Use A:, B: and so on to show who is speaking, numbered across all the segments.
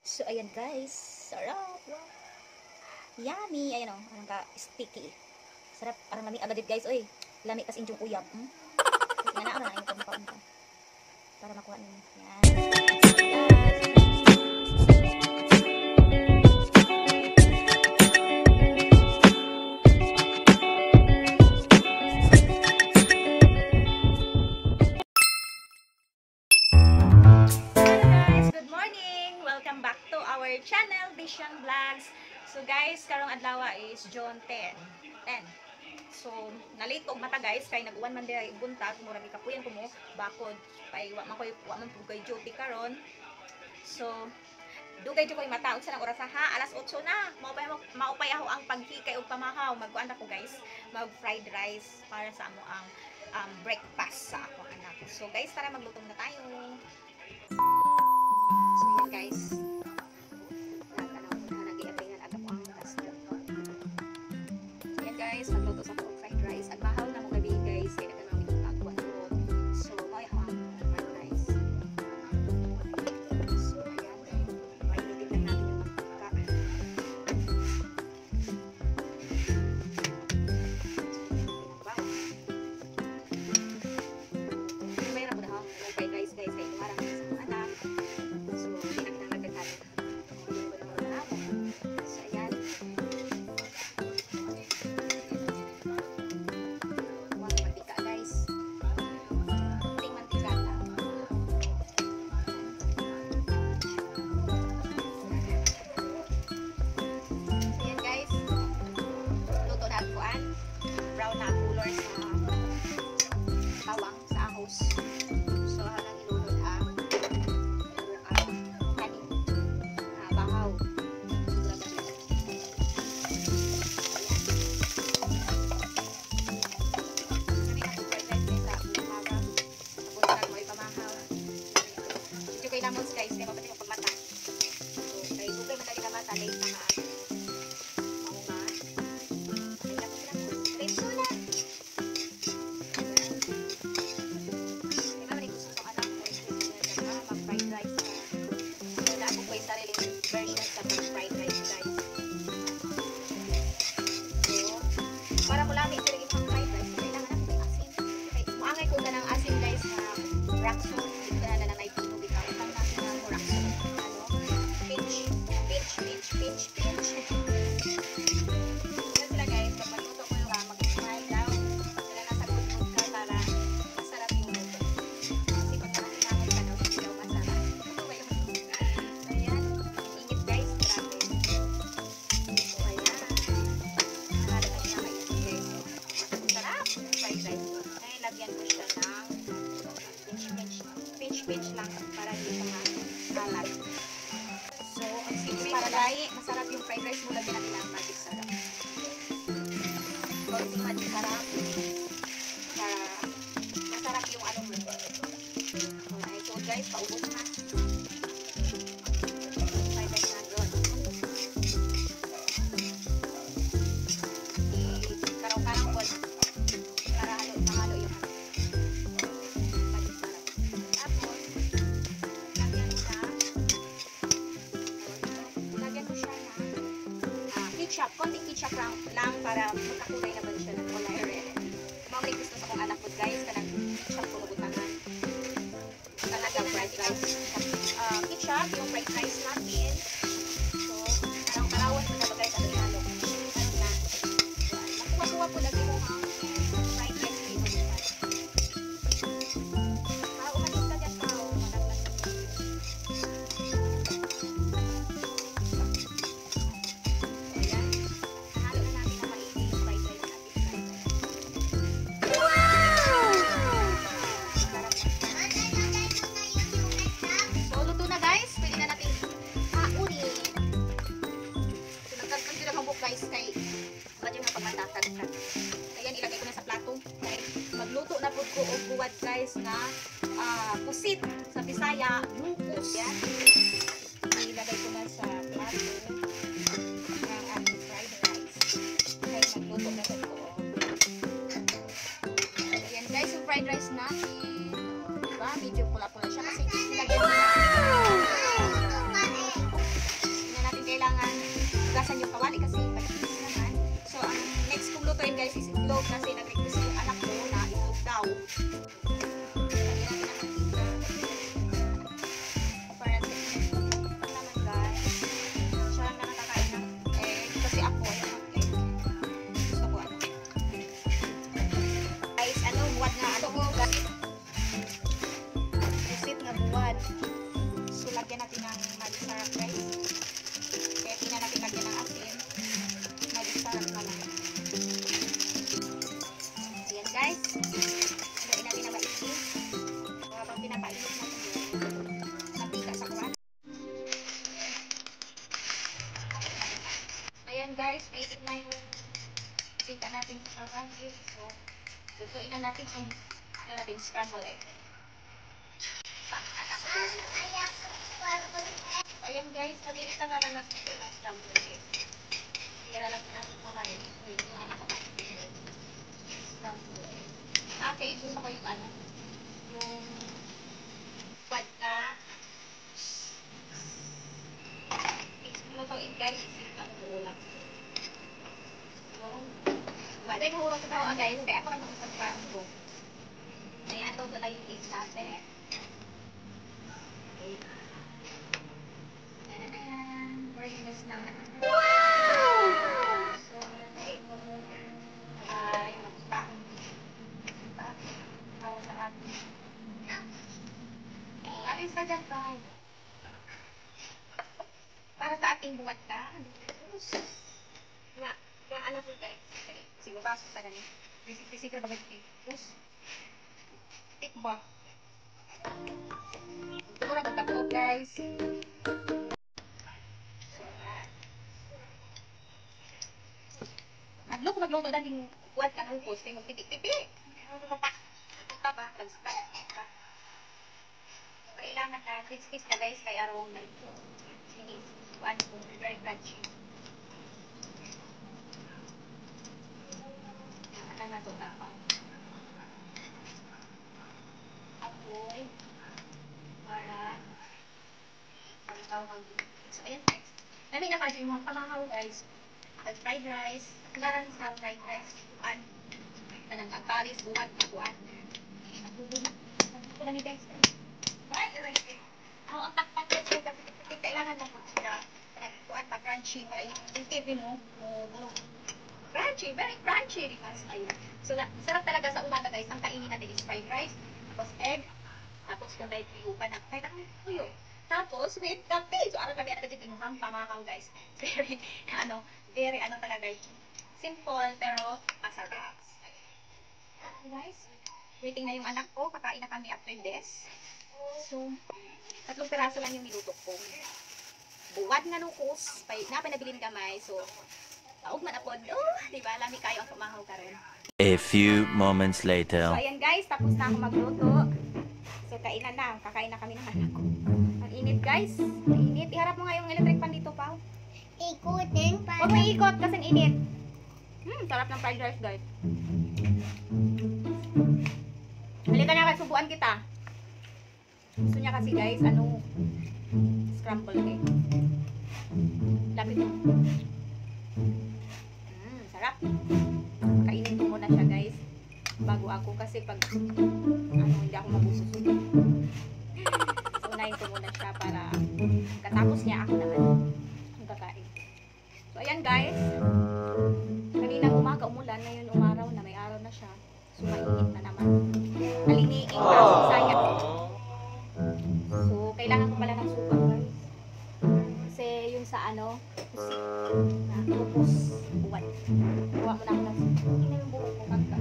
A: So, ayan guys. Sarap. Wow. Yummy. Ayan o. Parang ka-sticky. Sarap. Parang lami agad guys. Uy. Lami tas injong uyab. Nanaan na. Ayun ko makaon ka. Para makuha ninyo. Yan. Guys. Channel Vision Vlogs. So guys, karong adlaw is June 10. So nalate og mata guys kay nag-uwan man diri buntag murag ikapuyan ko mo bakod kay wa man pugay duty karon. So dugay jud koy mata unsa nang oras ha? Alas 8 na. Maupay ako ang paghikay og pamahaw. Magkuan ako guys, mag fried rice para sa amo ang breakfast sa akong anak. So guys, tara magluto na tayo. So yan guys. Guys, magluto sa pork fried rice. Ang mahal na mo gabi guys, kaya nagkanaw itong agwan ko. So, may hawang fried rice. So, ayan. Painitin lang natin yung magka. Wow. Mayroon po na ha. Fried rice guys, kaya tumarang sa mga anak. So, hindi na kinalagdag natin. Hindi ko naman na ako. So, ayan. Brown na color sa bawang sa ahos. So hanang ilunod ang kanin na bahaw. Ito kay lamons guys, kaya mapati yung pagmata. So kay bukay madali na mata, late na nga. Version sa fried rice guys. So, para mo lang ito rin yung fried rice, kailangan natin may asin. Okay, maangay ko na ng asin guys na rock salt. Ito na lang na ito. Itang natin na rock salt. Pinch. Yan sila guys. Pag magluto ko yung mag-smile down. Sila nasa good ka para masarap yung luto. Kasi pag nakahinangot ka daw, hindi daw masarap. Ito ba yung ayan. Pinch lang para hindi siya malat. So, ang simple para dahil masarap yung fried rice mo, lagyan natin ang magic sarap. Konting magic sarap para masarap yung ano mo. Alright, so guys, paubos na. Fried rice na doon. Karaw-karaw po para halo yung konting ketchup lang para magkakulay naman siya ng kulay red. Mamay gusto sa kong anak ko guys, kanang ketchup ko mabutangan. Talaga fried rice. Ketchup, yung fried rice natin. So, karang-karawan ko na ba guys, ano halo. Ano na. Nakuha-kuha po lagi mo ang fried rice dito. Umalis ka dyan tao. Guys, kay medyo mapagmatatag ka. Ayan, ilagay ko na sa plato. Okay. Magluto na po ko og buwad guys na pusit sa Bisaya, lupus. Yan. Ilagay ko na sa plato ng ating fried rice. Okay, magluto na po ko. Ayan guys, yung fried rice natin. Diba? Medyo pula-pula siya kasi nilagyan ko na masarap guys. Kaya tingnan natin lagyan ng asin. Mag-sarap naman. Ayan guys. Lagyan natin na maigi. Habang pinapainit natin napiga sa kuwan. Ayan guys, maitig na yung sika natin sa kuwan. So, lutuin na natin yung scramble egg. Ayan guys, mabilis na nga lang natin yung scramble egg. Kaya lang natin kumain. Scramble egg. Okay, gusto ko yung ano, yung vodka. Lutuin guys, ang ulam. Wala yung hurong ko guys, kaya ako naman sa parang ko. Ayan, ito na yung egg natin. Okay. And bring this down. Wow! So, nalagay mo yung para sa atin. Alis ka dyan, Kai. Para sa ating buwat ka. Nga ano po guys. Sige, pasok sa ganyan. Bisik-bisik na bagay. Tapos, tikba. Siguro magkabuo guys. Magluto dahil buwat ka ng post. Tingog titik-titik. Ito ba? Kailangan na kiss-kiss na guys kay arong sige, buwan po, very crunchy. Ano na ito na apoy para magtawag. So ayan guys, namin na kasi yung mga pamahaw guys, at fried rice, kailangan sa fried rice, buwan, anong kakalis, buwan, buwan. Ito na ni guys. Ang takpat kailangan na buwan pa crunchy pa yung TV mo, crunchy, very crunchy because ayun. So sarap talaga sa umaga guys, ang kainin natin is fried rice, tapos egg, tapos kung may tuyo pa na, kahit ang tuyo. Tapos with kape. So araw kami at dito yung pamakaw guys. Very, very talaga simple pero masarap. Guys, waiting na yung anak ko, kakain na kami after this. So, 3 piraso lang yung niluto ko. Buwad nga lukos, napinabilin kamay. So, taog man apod. Oh, diba? Lami kayo ang pamahaw karon.
B: A few moments later.
A: So, ayan guys, tapos na ako magluto. So, kainan na. Kakain na kami ng anak ko. Ang init guys. Ang init. Iharap mo nga yung electric pan dito, Pao.
C: Ikutin pa.
A: Huwag mo iikot kasi ang init. Sarap ng fried rice guys. Halika na, subuan kita. Gusto niya kasi guys, scramble egg. Lapit mo. Sarap. Kainin ko muna siya guys. Bago ako kasi pag, hindi ako mabusog. So, unahin ko muna siya para katapos niya ako naman ang kakain. So, ayan guys. Kaninang umaga umulan, ngayon umaraw na, may araw na siya. So, mainit na naman. Naliniing na ako sayang. So, kailangan ko pala ng suka guys. Kasi yung sa pusi na lupos buwan. Kuha mo na ako ng suka. Hindi na yung buhok ko kagka.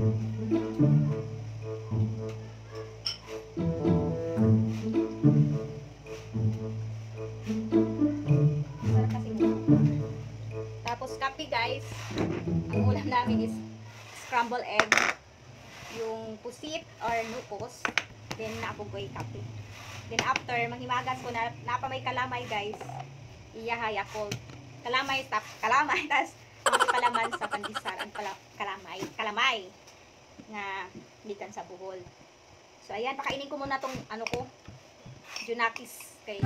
A: Sarap kasi mo. Tapos kape guys. Ang ulam namin is scramble egg. Yung pusit or nukos. Then napugoy kape. Then after, manghimagas ko na napamay kalamay guys. Iyahay ako. Kalamay, tas mga palaman sa pandesal. Ang kalamay. Na gikan sa buhol. So ayan, pakainin ko muna tong Junakis kay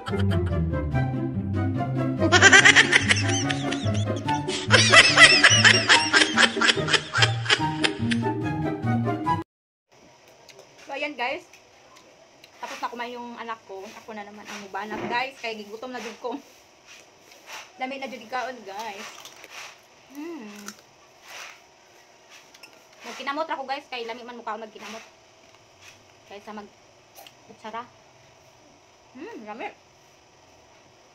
A: So, ayan guys. Tapos na kumain yung anak ko. Ako na naman ang mubanag guys. Kaya gigutom na jud ko. Lami na jud ikaon guys. Magkinamot ako guys. Kaya lami man mukha magkinamot. Kaysa mag-utsara. Lami.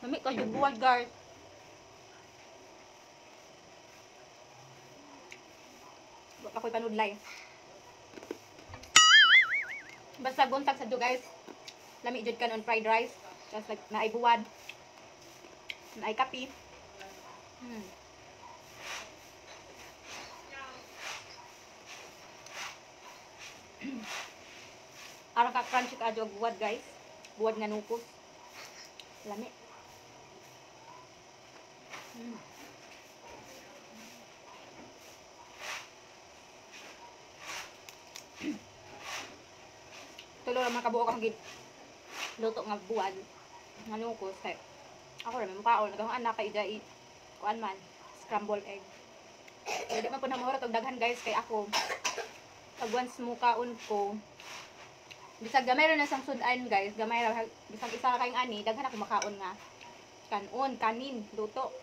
A: Lami ka jud buwad guys. Wala ako'y panudlay. Basta buntag sa do guys. Lami jud kanon fried rice. Just like naay buwad. Naay kape. Arang ka crunchy ka jud buwad guys. Buwad nga nukos. Lami. Tulo lang makabuo kang luto nga buwad nga nukos kay ako rin mukhaon nagahang anak kay dai kuan man scrambled egg. Hindi man po na mahurot og daghan guys kay ako pag once mukaon ko bisag gamay ra na sang sudan guys, gamay ra bisag isa ra kayong ani daghan ako makaon nga kanin luto.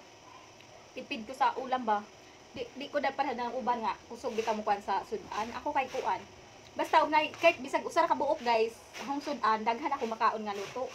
A: Tipid ko sa ulam ba. Di ko dapat ng uban nga kusog bitaw mo kuan sa sudan. Ako kay kuan basta og kahit bisag usa ra ka buok guys, hong sudan daghan ako makaon nga luto.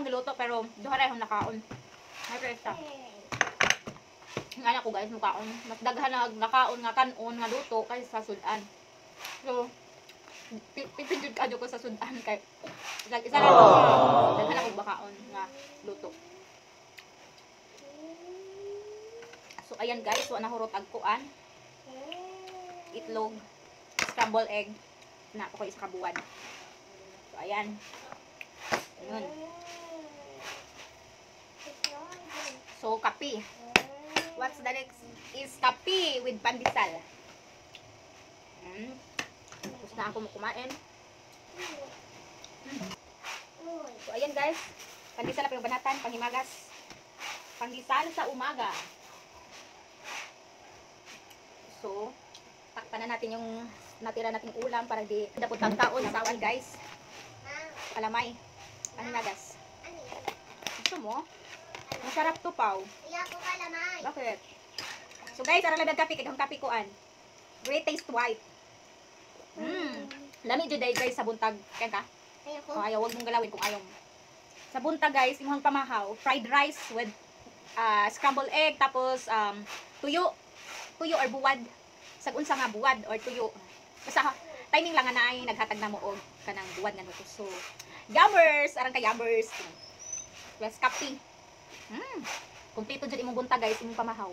A: Niluto pero duha ra akong nakaon. May presta. Ang anak ko guys mukaon. Mas daghan na nakaon nga kanon nga luto kaysa sa sudan. So pipindud kadyo ko sa sudan kay isa ra daghan ako bakaon nga luto. So ayan guys, so nahurot ag kuan. Itlog, scrambled egg na ako isa ka buwan. So ayan. Ayun. So, kape. What's the next? Is kape with pandesal. Tapos na ako kumain. So, ayan guys. Pandesal na banatan, panghimagas. Pandesal sa umaga. So, takpan na natin yung natira nating ulam para di dapot ang taon. Sawan guys. Kalamay. Panghimagas. Gusto mo? Masarap to, Pau.
C: Iya ko kalamay.
A: Bakit? So guys, arang lang kape, kaya kape ko an. Great taste white. Lami jud guys sa buntag. Kaya ka?
C: Ayoko.
A: Oh, ayaw, wag mong galawin kung ayaw. Sa buntag guys, imong pamahaw, fried rice with scrambled egg, tapos tuyo. Tuyo or buwad. Sag unsa nga buwad or tuyo. Basta timing lang nga na ay naghatag na mo og kanang buwad nga nuto. So, yummers, arang ka yummers. Plus kape. Kompleto dyan imong bunta guys, imong pamahaw.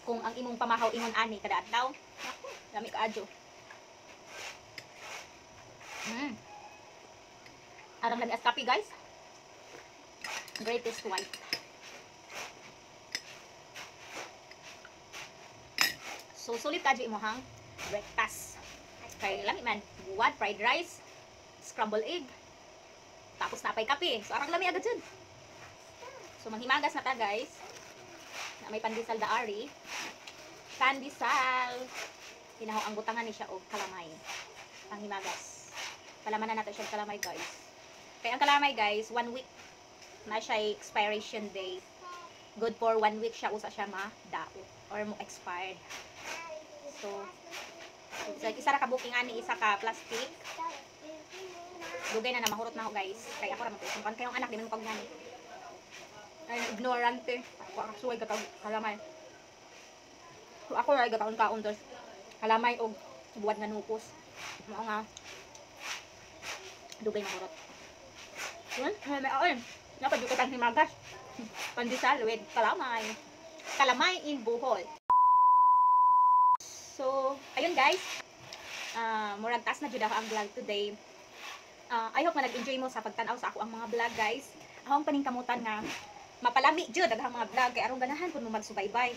A: Kung ang imong pamahaw ingon ani kada adlaw, dami ka adyo. Arang lami as kape guys. Greatest white. So sulit ka dyan imong breakfast. Kay lami man, buwad, fried rice, scrambled egg, tapos napay kape. So arang lami agad dyan. So, manghimagas na ta guys. Na may pandesal da ari. Pandesal. Hinahaw ang butangan ni siya o kalamay. Panghimagas. Palaman na natin siya kalamay guys. Kaya ang kalamay guys, 1 week na siya expiration date. Good for 1 week siya. Usa siya ma-dao. Or mo-expired. So, isa ra ka booking ani, isa ka plastic. Dugay na mahurot na ako guys. Kaya ako raman ko. Kung kayong anak, di man ko ganyan. Ay, ignorante. Ako ang suway katawag kalamay. So, ako ay gakaon-kaon to. Kalamay o buwad nga nupos. Mao nga. Dugay mahurot. Yun, may aon. Napadyo ko tang himagas. Pandesal with kalamay. Kalamay in Bohol. So, ayun guys. Murag tas na jud ako ang vlog today. I hope na nag-enjoy mo sa pagtanaw sa ako ang mga vlog guys. Akong paningkamutan nga mapalami jud daghang mga vlog kay aron ganahan pud mo magsubaybay.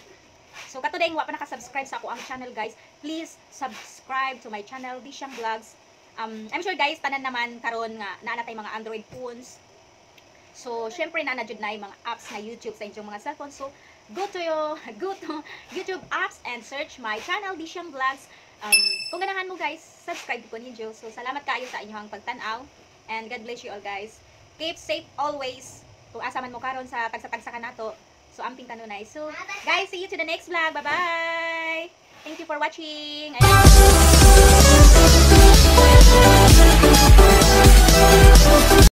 A: So katuday wa pa naka-subscribe sa ako ang channel guys. Please subscribe to my channel Disyang Vlogs. I'm sure guys tanan naman karon nga naa na tay mga Android phones. So syempre naa na jud na mga apps na YouTube sa inyong mga cellphone. So go to YouTube apps and search my channel Disyang Vlogs. Kung ganahan mo guys, subscribe ko ninyo. So salamat kaayo sa inyong pagtanaw and God bless you all guys. Keep safe always. Kung asa man mo karon sa tagsa-tagsa ka nato. So amping kanunay. So guys, see you to the next vlog. Bye-bye. Thank you for watching.